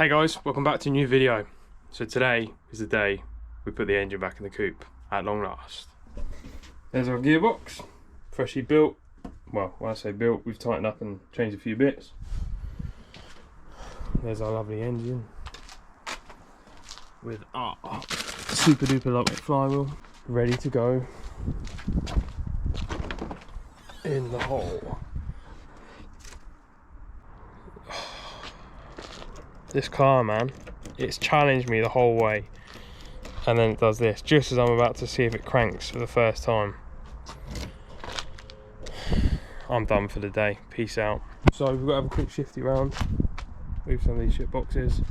Hey guys, welcome back to a new video. So today is the day we put the engine back in the coupe, at long last. There's our gearbox, freshly built. Well, when I say built, we've tightened up and changed a few bits. There's our lovely engine with our super duper lightweight flywheel, ready to go in the hole. This car, man, it's challenged me the whole way, and then it does this just as I'm about to see if it cranks for the first time. I'm done for the day. Peace out. So we've got to have a quick shifty round, move some of these shit boxes.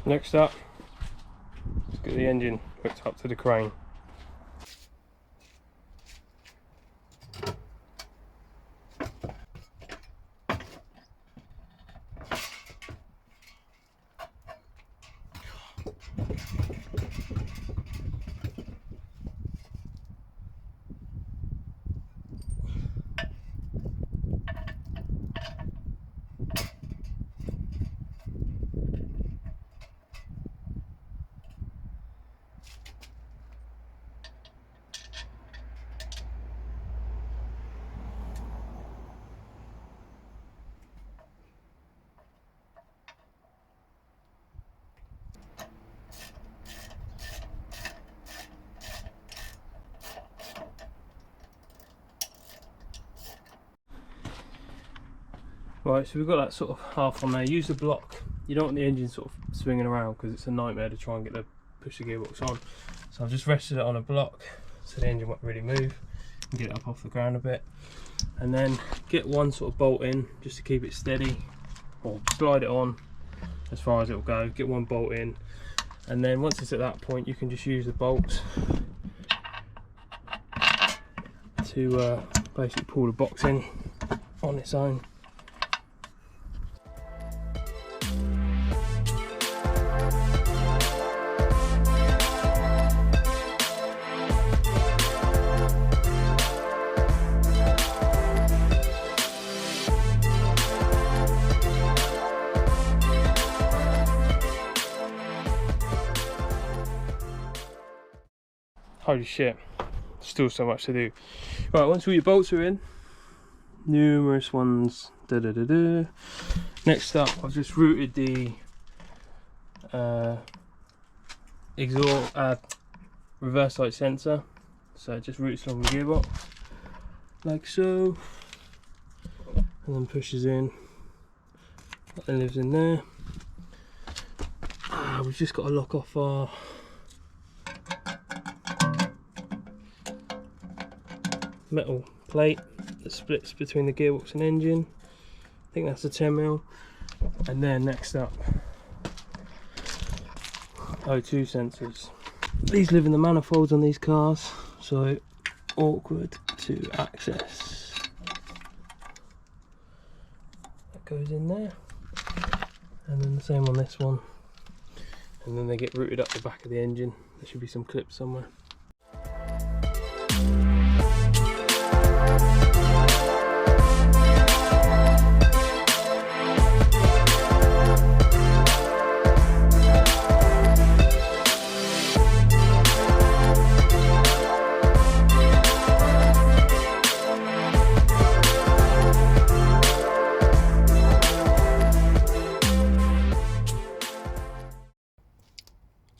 Next up, let's get the engine hooked up to the crane. Right, so we've got that sort of half on there. Use the block. You don't want the engine sort of swinging around because it's a nightmare to try and push the gearbox on. So I've just rested it on a block so the engine won't really move, and get it up off the ground a bit. And then get one sort of bolt in just to keep it steady, or slide it on as far as it'll go. Get one bolt in, and then once it's at that point, you can just use the bolts to basically pull the box in on its own. Holy shit, still so much to do. Right, once all your bolts are in, numerous ones, next up I've just routed the reverse light sensor, so it just routes along the gearbox like so, and then pushes in, that then lives in there. We've just got to lock off our metal plate that splits between the gearbox and engine. I think that's a 10mm. And then next up, O2 sensors. These live in the manifolds on these cars, so awkward to access. That goes in there, and then the same on this one, and then they get routed up the back of the engine. There should be some clips somewhere.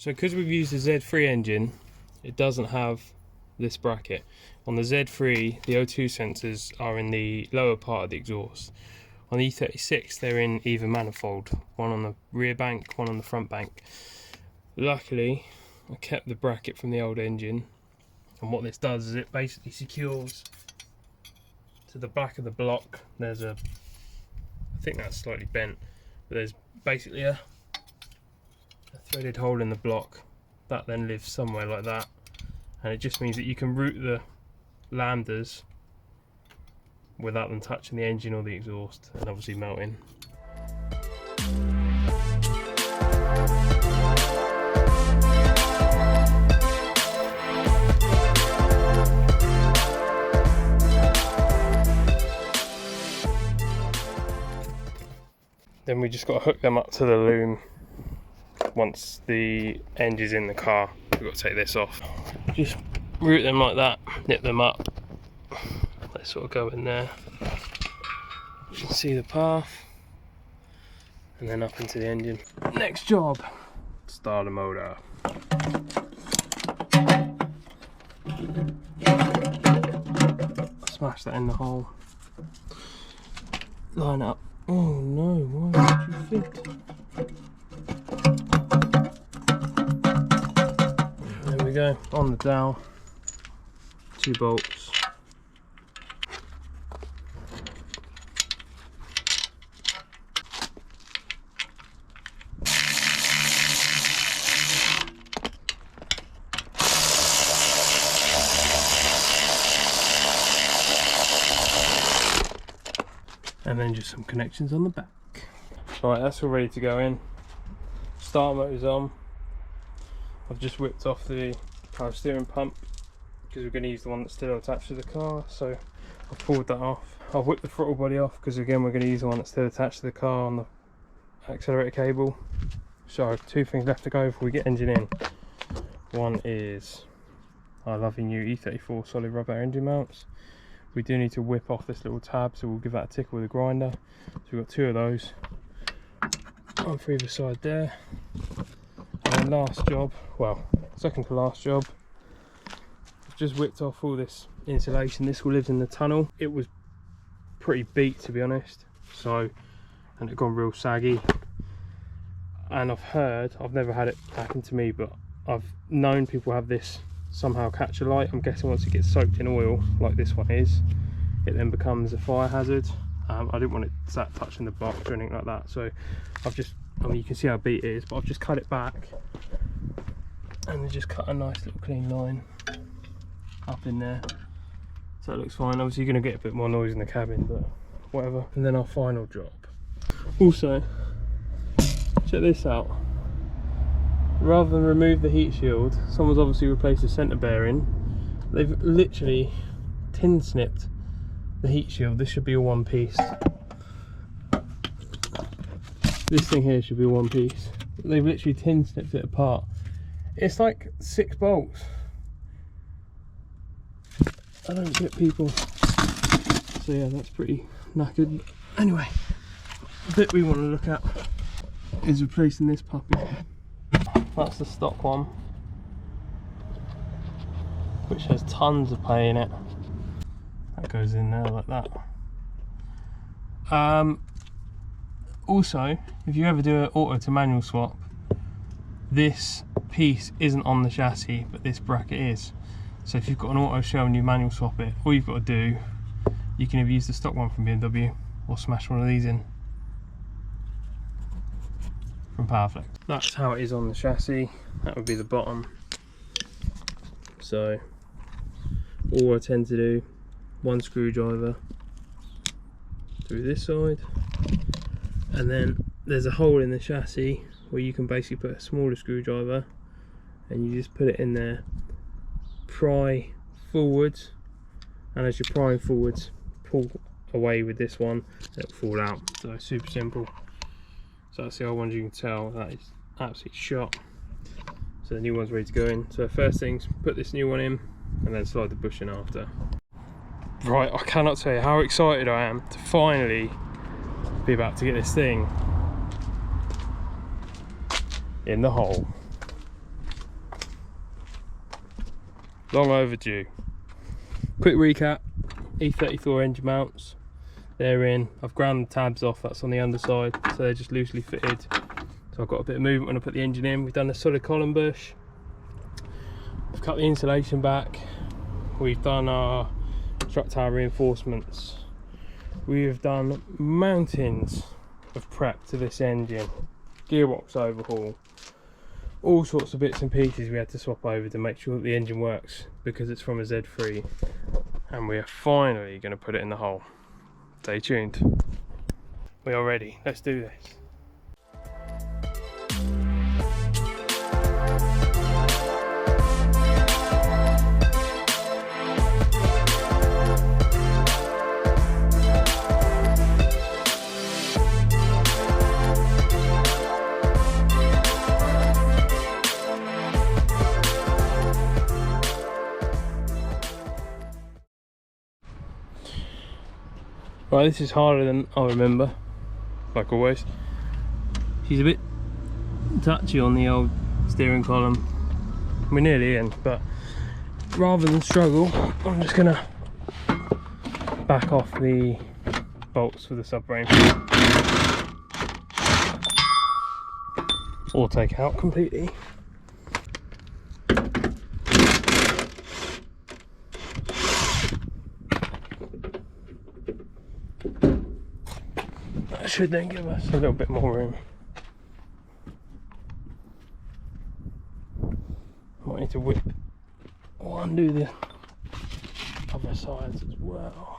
So because we've used the Z3 engine, it doesn't have this bracket. On the Z3, the O2 sensors are in the lower part of the exhaust. On the E36, they're in either manifold, one on the rear bank, one on the front bank. Luckily, I kept the bracket from the old engine, and what this does is it basically secures to the back of the block. There's a, I think that's slightly bent, but there's basically a threaded hole in the block that then lives somewhere like that, and it just means that you can route the lambdas without them touching the engine or the exhaust and obviously melting. Then we just got to hook them up to the loom. Once the engine's in the car, we've got to take this off. Just route them like that, nip them up. They sort of go in there. You can see the path, and then up into the engine. Next job, start the motor. Smash that in the hole. Line up. Oh no, why did you fit? There we go, on the dowel, 2 bolts. And then just some connections on the back. Right, that's all ready to go in. Start motor's on. I've just whipped off the power steering pump because we're going to use the one that's still attached to the car, so I've pulled that off. I've whipped the throttle body off because again we're going to use the one that's still attached to the car on the accelerator cable. So 2 things left to go before we get engine in. One is our lovely new E34 solid rubber engine mounts. We do need to whip off this little tab, so we'll give that a tickle with a grinder. So we've got 2 of those, one for either side there. And then last job, well, second to last job, I've just whipped off all this insulation. This all lives in the tunnel. It was pretty beat, to be honest, so, and it gone real saggy. And I've heard, I've never had it happen to me, but I've known people have this somehow catch a light. I'm guessing once it gets soaked in oil like this one is, it then becomes a fire hazard. I didn't want it sat touching the box or anything like that, so I've just, I mean, you can see how beat it is, but I've just cut it back and then just cut a nice little clean line up in there, so it looks fine. Obviously you're going to get a bit more noise in the cabin, but whatever. And then our final job. Also, check this out. Rather than remove the heat shield, someone's obviously replaced the centre bearing. They've literally tin snipped the heat shield. This should be a one piece. This thing here should be one piece. They've literally tin snipped it apart. It's like 6 bolts. I don't get people. So yeah, that's pretty knackered. Anyway, the bit we want to look at is replacing this puppy. That's the stock one, which has tons of pay in it. That goes in there like that. Also, if you ever do an auto to manual swap, this piece isn't on the chassis, but this bracket is. So if you've got an auto shell and you manual swap it, all you've got to do, you can either use the stock one from BMW or smash one of these in from Powerflex. That's how it is on the chassis. That would be the bottom. So all I tend to do, 1 screwdriver through this side, and then there's a hole in the chassis where you can basically put a smaller screwdriver and you just put it in there, pry forwards, and as you're prying forwards, pull away with this one, it'll fall out. So super simple. So that's the old ones, you can tell that is absolutely shot. So the new one's ready to go in. So first things, put this new one in and then slide the bush in after. Right, I cannot tell you how excited I am to finally be about to get this thing in the hole. long overdue. Quick recap, E34 engine mounts, they're in. I've ground the tabs off, that's on the underside, so they're just loosely fitted. So I've got a bit of movement when I put the engine in. We've done a solid column bush. We've cut the insulation back. We've done our strut tower reinforcements. We've done mountains of prep to this engine, gearbox overhaul, all sorts of bits and pieces we had to swap over to make sure that the engine works because it's from a Z3, and we are finally going to put it in the hole. Stay tuned. We are ready, let's do this. Right, this is harder than I remember, like always. She's a bit touchy on the old steering column. We're nearly in, but rather than struggle, I'm just gonna back off the bolts for the subframe, or take it out completely. That should then give us a little bit more room. Might need to whip or undo the other sides as well.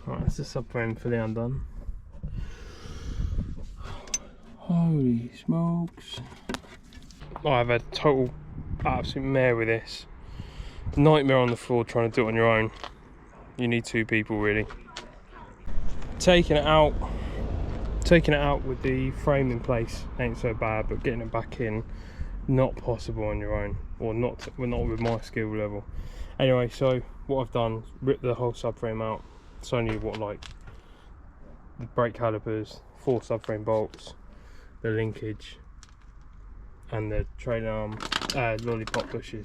Right, that's the subframe fully undone. Holy smokes. I've had total absolute mare with this. Nightmare on the floor trying to do it on your own. You need two people really. Taking it out with the frame in place ain't so bad, but getting it back in, not possible on your own, or not with my skill level. Anyway, so what I've done, ripped the whole subframe out. It's only what, like the brake calipers, 4 subframe bolts, the linkage, and the trailing arm lollipop bushes.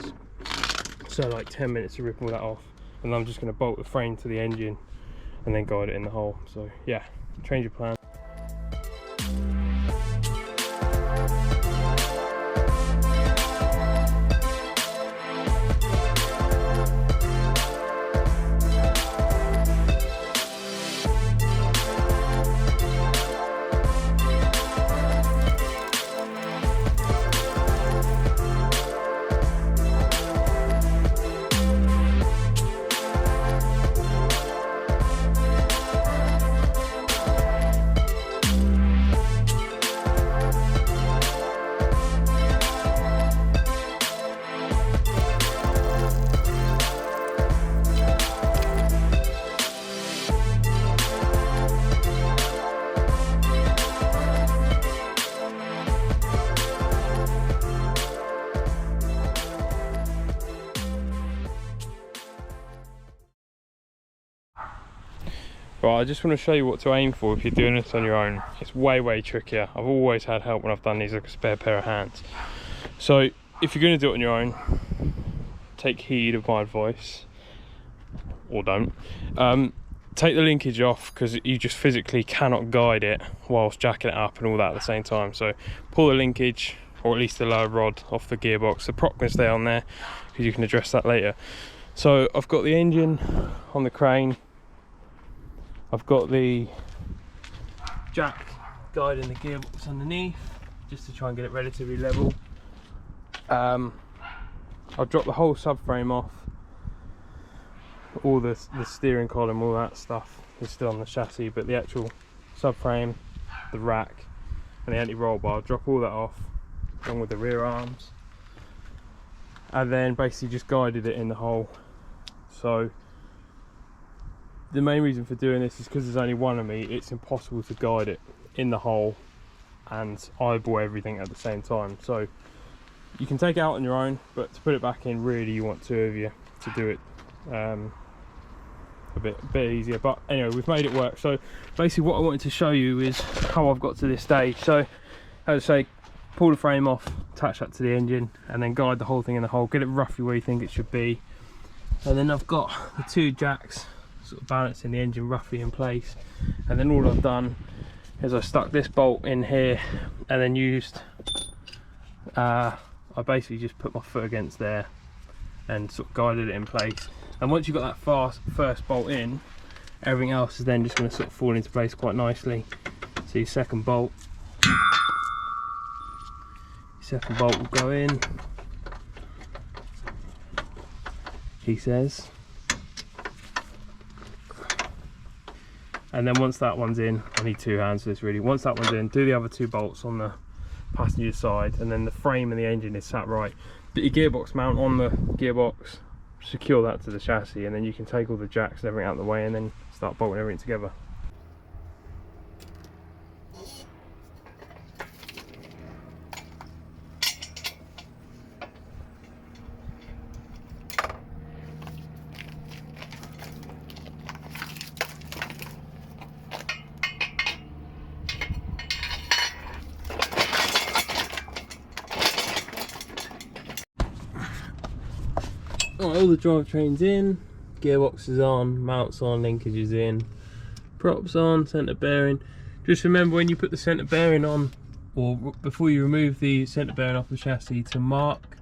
So like 10 minutes to rip all that off, and I'm just going to bolt the frame to the engine and then guide it in the hole. So yeah, change your plan. Right, I just want to show you what to aim for if you're doing this on your own. It's way trickier. I've always had help when I've done these, like a spare pair of hands. So if you're going to do it on your own, take heed of my advice, or don't. Take the linkage off, because you just physically cannot guide it whilst jacking it up and all that at the same time. So pull the linkage, or at least the lower rod, off the gearbox. The prop can stay on there because you can address that later. So I've got the engine on the crane. I've got the jack guiding the gearbox underneath, just to try and get it relatively level. I'll drop the whole subframe off. All the steering column, all that stuff is still on the chassis, but the actual subframe, the rack and the anti-roll bar, drop all that off along with the rear arms, and then basically just guided it in the hole. So the main reason for doing this is because there's only one of me, it's impossible to guide it in the hole and eyeball everything at the same time. So you can take it out on your own, but to put it back in, really you want two of you to do it a bit easier. But anyway, we've made it work. So basically what I wanted to show you is how I've got to this stage. So as I say, pull the frame off, attach that to the engine, and then guide the whole thing in the hole, get it roughly where you think it should be. And then I've got the two jacks sort of balancing the engine roughly in place, and then all I've done is I stuck this bolt in here and then used I basically just put my foot against there and sort of guided it in place. And once you've got that first bolt in, everything else is then just going to sort of fall into place quite nicely. So your second bolt will go in, he says. And then once that one's in, I need two hands for this really. Once that one's in, do the other two bolts on the passenger side, and then the frame and the engine is sat right. Put your gearbox mount on the gearbox, secure that to the chassis, and then you can take all the jacks and everything out of the way and then start bolting everything together. Right, all the drivetrain's in, gearbox is on, mounts on, linkage is in, props on, centre bearing. Just remember when you put the centre bearing on, or before you remove the centre bearing off the chassis, to mark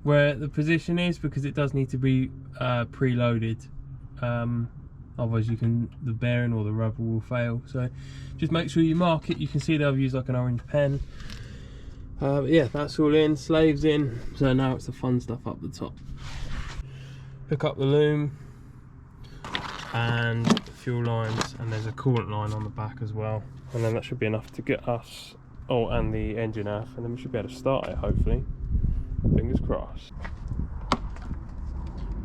where the position is, because it does need to be preloaded. Otherwise the bearing or the rubber will fail. So just make sure you mark it. You can see that I've used like an orange pen. But yeah, that's all in, slaves in, so now it's the fun stuff up the top. Hook up the loom and the fuel lines, and there's a coolant line on the back as well, and then that should be enough to get us, and the engine off, and then we should be able to start it, hopefully. Fingers crossed.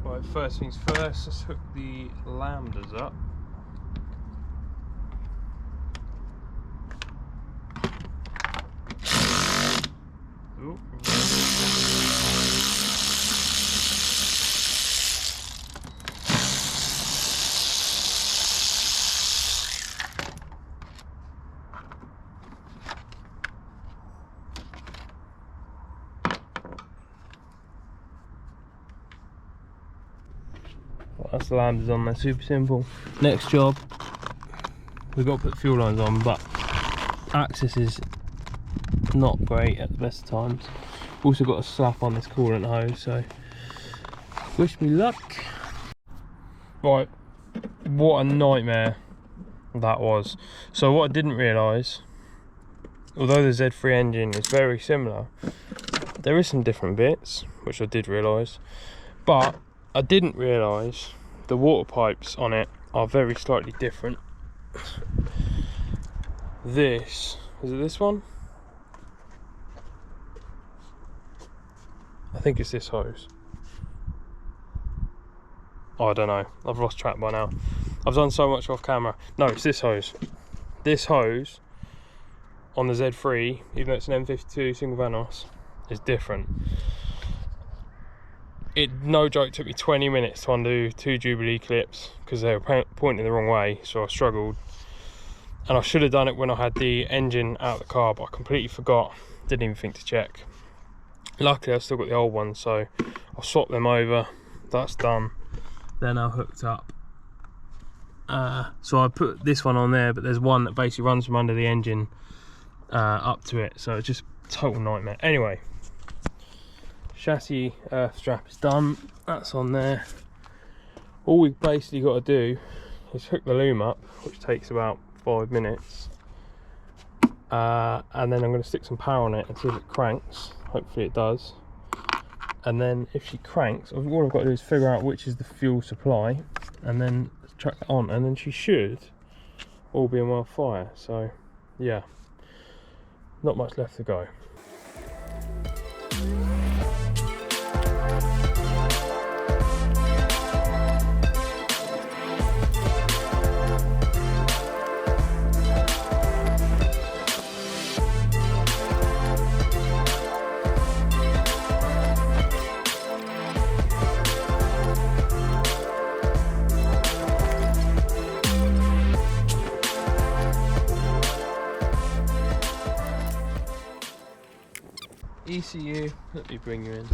Right, first things first, let's hook the lambdas up. Ooh. Well, that's the lambdas on there, super simple. Next job, we've got to put fuel lines on, but access is not great at the best of times. Also got a slap on this coolant hose, so wish me luck. Right, what a nightmare that was. So what I didn't realise, although the Z3 engine is very similar, there is some different bits, which I did realise, but I didn't realise the water pipes on it are very slightly different. Is it this one? I think it's this hose. Oh, I don't know, I've lost track by now. I've done so much off camera. No, it's this hose. This hose on the Z3, even though it's an M52 single vanos, is different. It, no joke, took me 20 minutes to undo two Jubilee clips because they were pointing the wrong way, so I struggled. And I should have done it when I had the engine out of the car, but I completely forgot, didn't even think to check. Luckily I've still got the old one, so I'll swap them over. That's done. They're now hooked up. So I put this one on there, but there's one that basically runs from under the engine up to it, so it's just total nightmare. Anyway, chassis strap is done, that's on there. All we've basically got to do is hook the loom up, which takes about 5 minutes, and then I'm going to stick some power on it and see if it cranks. Hopefully it does. And then if she cranks, all I've got to do is figure out which is the fuel supply and then track that on, and then she should all be on well fire. So yeah, not much left to go. ECU, let me bring you in.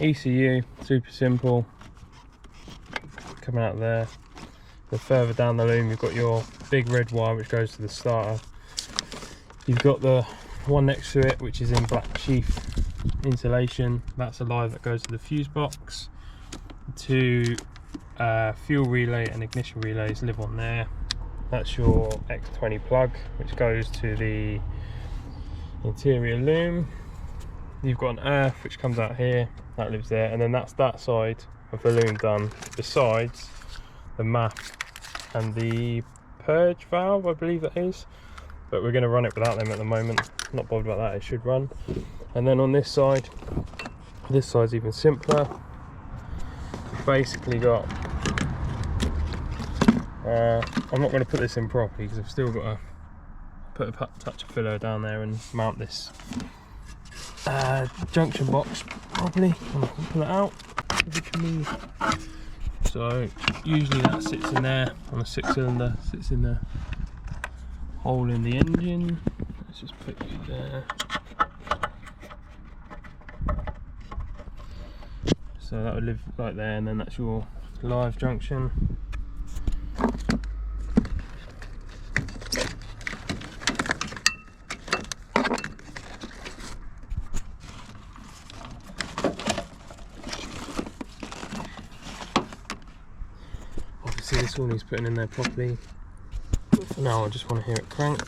ECU, super simple. Coming out there. Then further down the loom, you've got your big red wire which goes to the starter. You've got the one next to it which is in black sheath insulation. That's a line that goes to the fuse box. Two fuel relay and ignition relays live on there. That's your X20 plug which goes to the interior loom. You've got an earth which comes out here, that lives there, and then that's that side of the loom done, besides the map and the purge valve, I believe that is, but we're going to run it without them at the moment. Not bothered about that, it should run. And then on this side's even simpler. We've basically got I'm not going to put this in properly because I've still got to put a touch of filler down there and mount this junction box properly. I'm not going to pull it out. So usually that sits in there on a 6-cylinder, sits in the hole in the engine. Let's just put it there. So that would live like there, and then that's your live junction. Obviously this all needs putting in there properly. But for now I just want to hear it crank.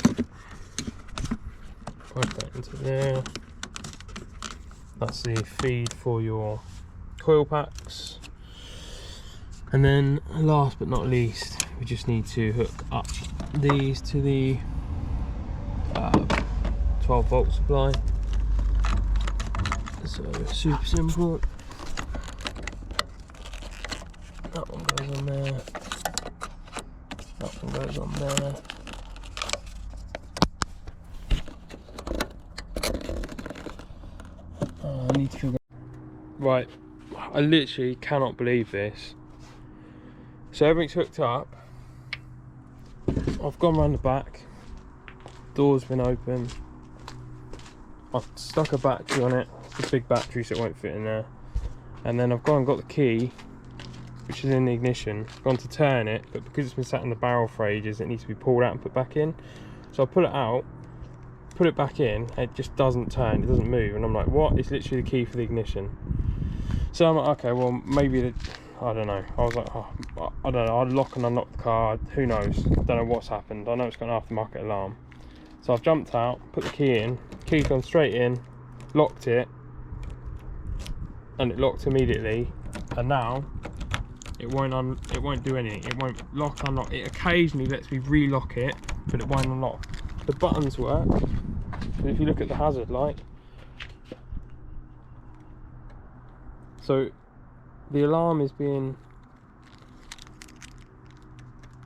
Plug that into there. That's the feed for your coil packs. And then last but not least, we just need to hook up these to the 12 volt supply. So super simple. That one goes on there. That one goes on there. I need to figure. Right, I literally cannot believe this. So everything's hooked up. I've gone around the back. Door's been open. I've stuck a battery on it. It's a big battery so it won't fit in there. And then I've gone and got the key, which is in the ignition. I've gone to turn it, but because it's been sat in the barrel for ages, it needs to be pulled out and put back in. So I pull it out, put it back in, and it just doesn't turn, it doesn't move. And I'm like, what? It's literally the key for the ignition. So I'm like, okay, well maybe I don't know. I was like, oh, I don't know. I'd lock and unlock the car. Who knows? Don't know what's happened. I know it's got an aftermarket alarm. So I've jumped out, put the key in. Key's gone straight in, locked it, and it locked immediately. And now it won't do anything. It won't lock, unlock. It occasionally lets me relock it, but it won't unlock. The buttons work. So if you look at the hazard light, so the alarm is being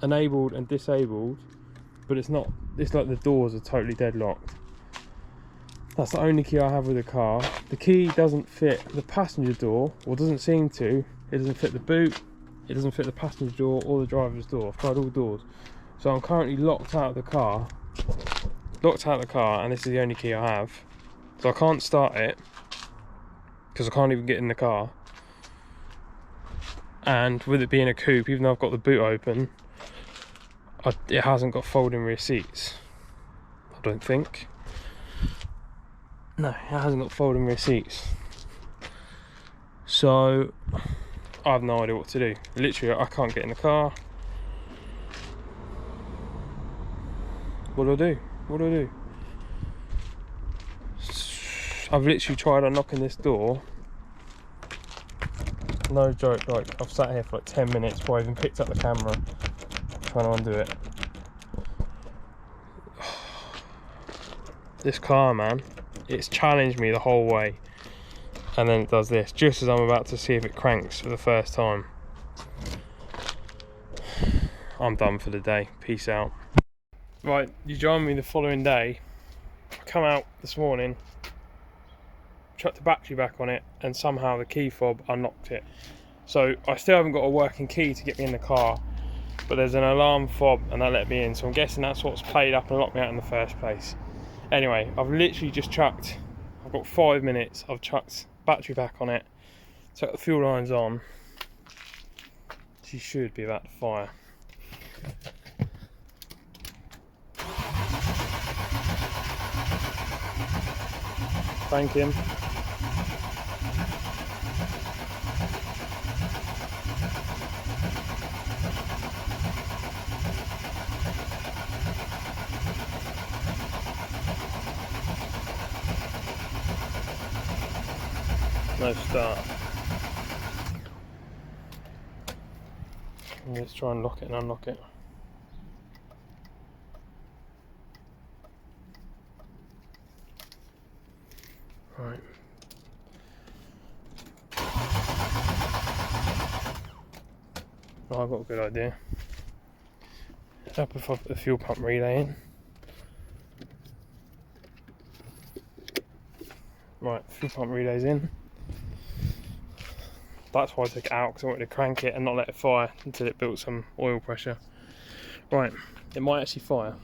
enabled and disabled, but it's not. It's like the doors are totally deadlocked. That's the only key I have with the car. The key doesn't fit the passenger door, or doesn't seem to. It doesn't fit the boot. It doesn't fit the passenger door or the driver's door. I've tried all doors. So I'm currently locked out of the car. And this is the only key I have. So I can't start it because I can't even get in the car. And with it being a coupe, even though I've got the boot open, it hasn't got folding rear seats. I don't think. No, it hasn't got folding rear seats. So I have no idea what to do. Literally, I can't get in the car. What do I do? What do I do? I've literally tried unlocking this door. No joke, like I've sat here for like 10 minutes before I even picked up the camera trying to undo it. This car, man, it's challenged me the whole way, and then it does this just as I'm about to see if it cranks for the first time. I'm done for the day. Peace out. Right, you join me the following day. I come out this morning, chucked the battery back on it, and somehow the key fob unlocked it. So I still haven't got a working key to get me in the car, but there's an alarm fob and that let me in, so I'm guessing that's what's played up and locked me out in the first place. Anyway, I've literally just chucked, I've got 5 minutes, I've chucked battery back on it, chucked the fuel lines on. She should be about to fire. Thank him. No start. Let's try and lock it and unlock it. Right. Oh, I've got a good idea. Up if I put the fuel pump relay in. Right, fuel pump relay's in. That's why I took it out, because I wanted to crank it and not let it fire until it built some oil pressure. Right, it might actually fire.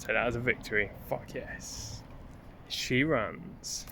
Take that as a victory. Fuck yes. She runs.